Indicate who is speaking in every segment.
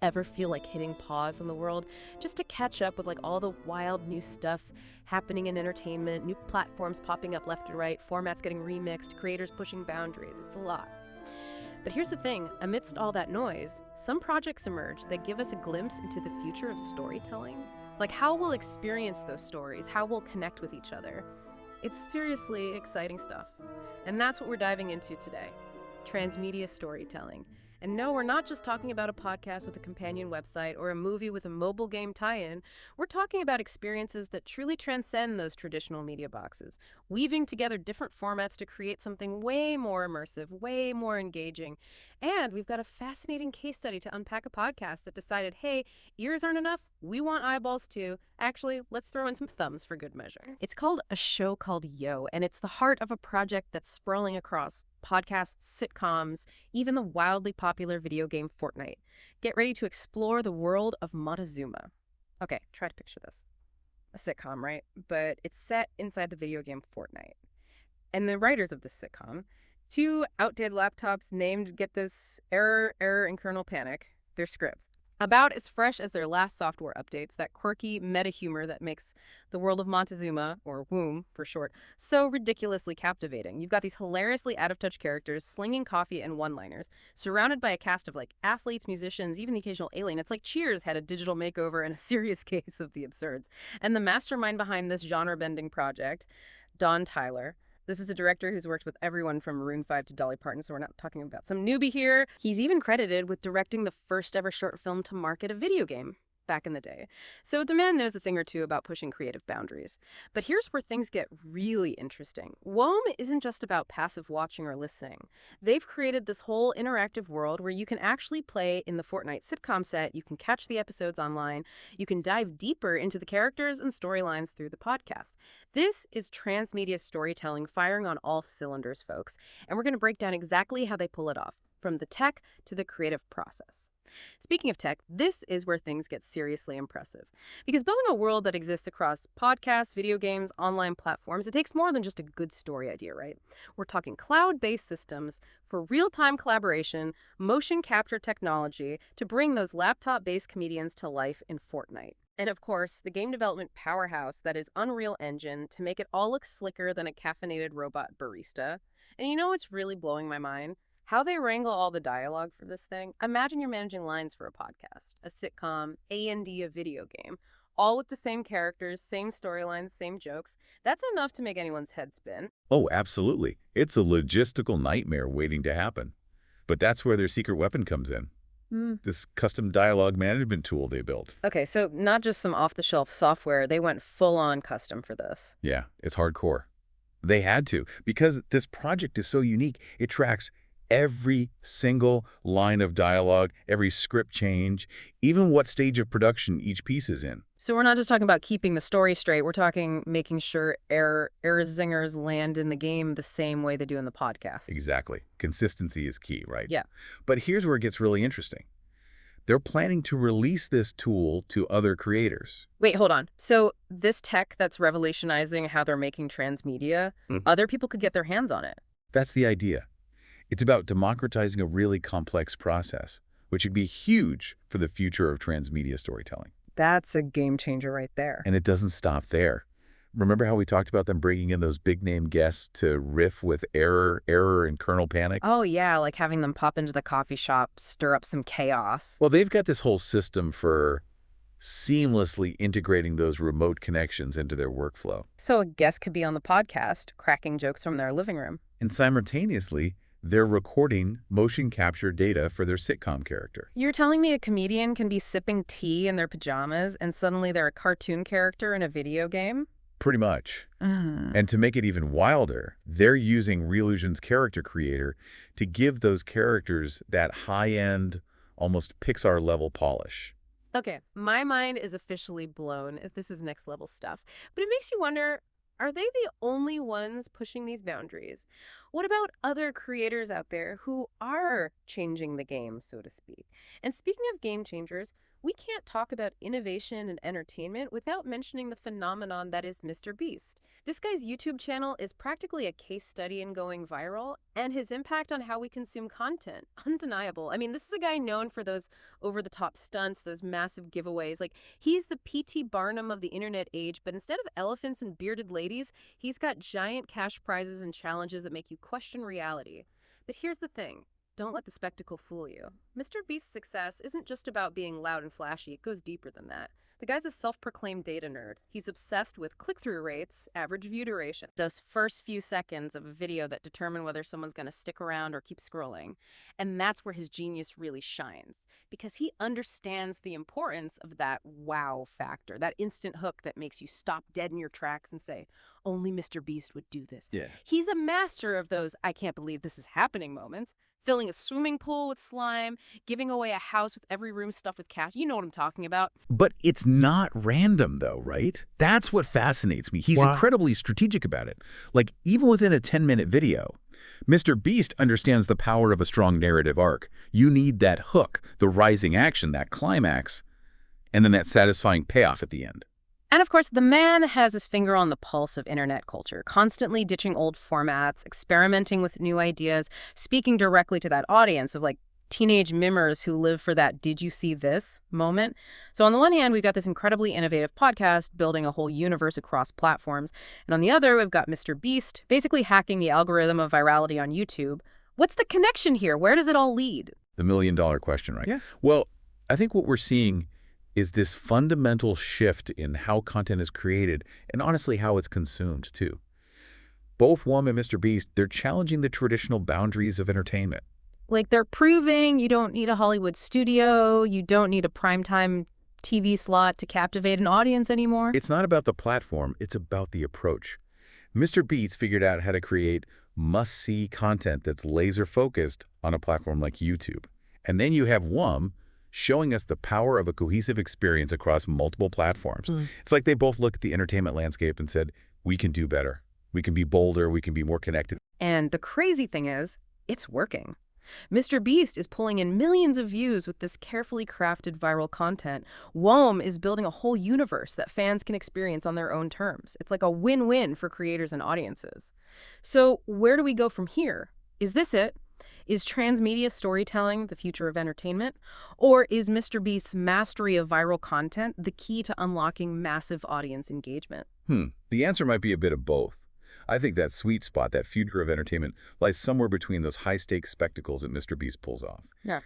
Speaker 1: Ever feel like hitting pause on the world just to catch up with like all the wild new stuff happening in entertainment, new platforms popping up left and right, formats getting remixed, creators pushing boundaries? It's a lot. But here's the thing, amidst all that noise, some projects emerge that give us a glimpse into the future of storytelling. Like how we'll experience those stories, how we'll connect with each other. It's seriously exciting stuff. And that's what we're diving into today. Transmedia storytelling. And no, we're not just talking about a podcast with a companion website or a movie with a mobile game tie-in. We're talking about experiences that truly transcend those traditional media boxes, weaving together different formats to create something way more immersive, way more engaging. And we've got a fascinating case study to unpack a podcast that decided, hey, ears aren't enough, we want eyeballs too. Actually, let's throw in some thumbs for good measure. It's called A Show Called Yo, and it's the heart of a project that's sprawling across podcasts, sitcoms, even the wildly popular video game Fortnite. Get ready to explore the world of Montezuma. Okay, try to picture this. A sitcom, right? But it's set inside the video game Fortnite. And the writers of this sitcom, two outdated laptops named, get this, Error, and Kernel Panic, their scripts. About as fresh as their last software updates, that quirky meta humor that makes the world of Montezuma, or Womb for short, so ridiculously captivating. You've got these hilariously out-of-touch characters slinging coffee and one-liners, surrounded by a cast of like athletes, musicians, even the occasional alien. It's like Cheers had a digital makeover and a serious case of the absurds. And the mastermind behind this genre-bending project, Don Tyler. This is a director who's worked with everyone from Maroon 5 to Dolly Parton, so we're not talking about some newbie here. He's even credited with directing the first ever short film to market a video game back in the day. So the man knows a thing or two about pushing creative boundaries. But here's where things get really interesting. WOM isn't just about passive watching or listening. They've created this whole interactive world where you can actually play in the Fortnite sitcom set, you can catch the episodes online, you can dive deeper into the characters and storylines through the podcast. This is transmedia storytelling firing on all cylinders, folks, and we're going to break down exactly how they pull it off, from the tech to the creative process. Speaking of tech, this is where things get seriously impressive. Because building a world that exists across podcasts, video games, online platforms, it takes more than just a good story idea, right? We're talking cloud-based systems for real-time collaboration, motion capture technology to bring those laptop-based comedians to life in Fortnite. And of course, the game development powerhouse that is Unreal Engine to make it all look slicker than a caffeinated robot barista. And you know what's really blowing my mind? How they wrangle all the dialogue for this thing. Imagine you're managing lines for a podcast, a sitcom, A&D, a video game, all with the same characters, same storylines, same jokes. That's enough to make anyone's head spin.
Speaker 2: Oh, absolutely. It's a logistical nightmare waiting to happen. But that's where their secret weapon comes in. This custom dialogue management tool they built.
Speaker 1: Okay, so not just some off-the-shelf software, they went full-on custom for this.
Speaker 2: Yeah, it's hardcore. They had to, because this project is so unique. It tracks every single line of dialogue, every script change, even what stage of production each piece is in.
Speaker 1: So we're not just talking about keeping the story straight, we're talking making sure error zingers land in the game the same way they do in the podcast.
Speaker 2: Exactly. Consistency is key, right?
Speaker 1: Yeah.
Speaker 2: But here's where it gets really interesting. They're planning to release this tool to other creators.
Speaker 1: Wait, hold on. So this tech that's revolutionizing how they're making transmedia, other people could get their hands on it.
Speaker 2: That's the idea. It's about democratizing a really complex process, which would be huge for the future of transmedia storytelling.
Speaker 1: That's a game changer right there.
Speaker 2: And it doesn't stop there. Remember how we talked about them bringing in those big-name guests to riff with Error, and Kernel Panic?
Speaker 1: Oh, yeah, like having them pop into the coffee shop, stir up some chaos.
Speaker 2: Well, they've got this whole system for seamlessly integrating those remote connections into their workflow.
Speaker 1: So a guest could be on the podcast, cracking jokes from their living room.
Speaker 2: And simultaneously, they're recording motion capture data for their sitcom character.
Speaker 1: You're telling me a comedian can be sipping tea in their pajamas and suddenly they're a cartoon character in a video game?
Speaker 2: Pretty much. And to make it even wilder, they're using Revolution's character creator to give those characters that high-end, almost Pixar-level polish.
Speaker 1: Okay, my mind is officially blown if this is next level stuff. But it makes you wonder, are they the only ones pushing these boundaries? What about other creators out there who are changing the game, so to speak? And speaking of game changers, we can't talk about innovation and entertainment without mentioning the phenomenon that is MrBeast. This guy's YouTube channel is practically a case study in going viral, and his impact on how we consume content, undeniable. I mean, this is a guy known for those over-the-top stunts, those massive giveaways. Like, he's the P.T. Barnum of the internet age, but instead of elephants and bearded ladies, he's got giant cash prizes and challenges that make you question reality. But here's the thing. Don't let the spectacle fool you. MrBeast's success isn't just about being loud and flashy, it goes deeper than that. The guy's a self-proclaimed data nerd. He's obsessed with click-through rates, average view duration, those first few seconds of a video that determine whether someone's going to stick around or keep scrolling. And that's where his genius really shines, because he understands the importance of that wow factor, that instant hook that makes you stop dead in your tracks and say, only MrBeast would do this.
Speaker 2: Yeah.
Speaker 1: He's a master of those I can't believe this is happening moments, filling a swimming pool with slime, giving away a house with every room stuffed with cash. You know what I'm talking about.
Speaker 2: But it's not random, though, right? That's what fascinates me. He's incredibly strategic about it. Like, even within a 10-minute video, MrBeast understands the power of a strong narrative arc. You need that hook, the rising action, that climax, and then that satisfying payoff at the end.
Speaker 1: And of course, the man has his finger on the pulse of internet culture, constantly ditching old formats, experimenting with new ideas, speaking directly to that audience of like teenage mimmers who live for that "did you see this" moment. So on the one hand, we've got this incredibly innovative podcast building a whole universe across platforms. And on the other, we've got MrBeast basically hacking the algorithm of virality on YouTube. What's the connection here? Where does it all lead?
Speaker 2: The million-dollar question, right?
Speaker 3: Yeah.
Speaker 2: Well, I think what we're seeing is this fundamental shift in how content is created and honestly how it's consumed, too. Both WOM and MrBeast, they're challenging the traditional boundaries of entertainment.
Speaker 1: Like, they're proving you don't need a Hollywood studio, you don't need a primetime TV slot to captivate an audience anymore.
Speaker 2: It's not about the platform, it's about the approach. MrBeast figured out how to create must-see content that's laser-focused on a platform like YouTube. And then you have WOM showing us the power of a cohesive experience across multiple platforms. It's like they both looked at the entertainment landscape and said, we can do better. We can be bolder. We can be more connected.
Speaker 1: And the crazy thing is, it's working. MrBeast is pulling in millions of views with this carefully crafted viral content. WOM is building a whole universe that fans can experience on their own terms. It's like a win-win for creators and audiences. So where do we go from here? Is this it? Is transmedia storytelling the future of entertainment? Or is MrBeast's mastery of viral content the key to unlocking massive audience engagement?
Speaker 2: The answer might be a bit of both. I think that sweet spot, that future of entertainment, lies somewhere between those high-stakes spectacles that MrBeast pulls off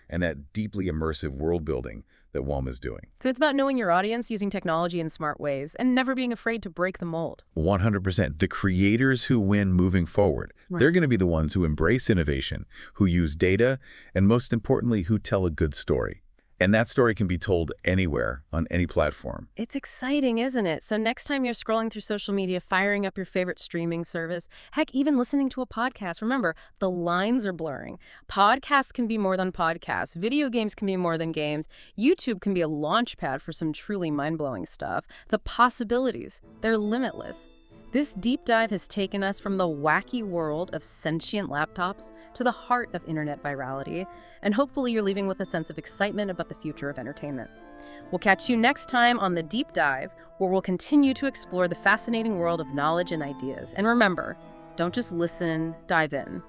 Speaker 2: and that deeply immersive world-building that WOM is doing.
Speaker 1: So it's about knowing your audience, using technology in smart ways, and never being afraid to break the mold.
Speaker 2: 100%. The creators who win moving forward, they're going to be the ones who embrace innovation, who use data, and most importantly, who tell a good story. And that story can be told anywhere, on any platform.
Speaker 1: It's exciting, isn't it? So next time you're scrolling through social media, firing up your favorite streaming service, heck, even listening to a podcast, remember, the lines are blurring. Podcasts can be more than podcasts. Video games can be more than games. YouTube can be a launch pad for some truly mind-blowing stuff. The possibilities, they're limitless. This deep dive has taken us from the wacky world of sentient laptops to the heart of internet virality, and hopefully you're leaving with a sense of excitement about the future of entertainment. We'll catch you next time on The Deep Dive, where we'll continue to explore the fascinating world of knowledge and ideas. And remember, don't just listen, dive in.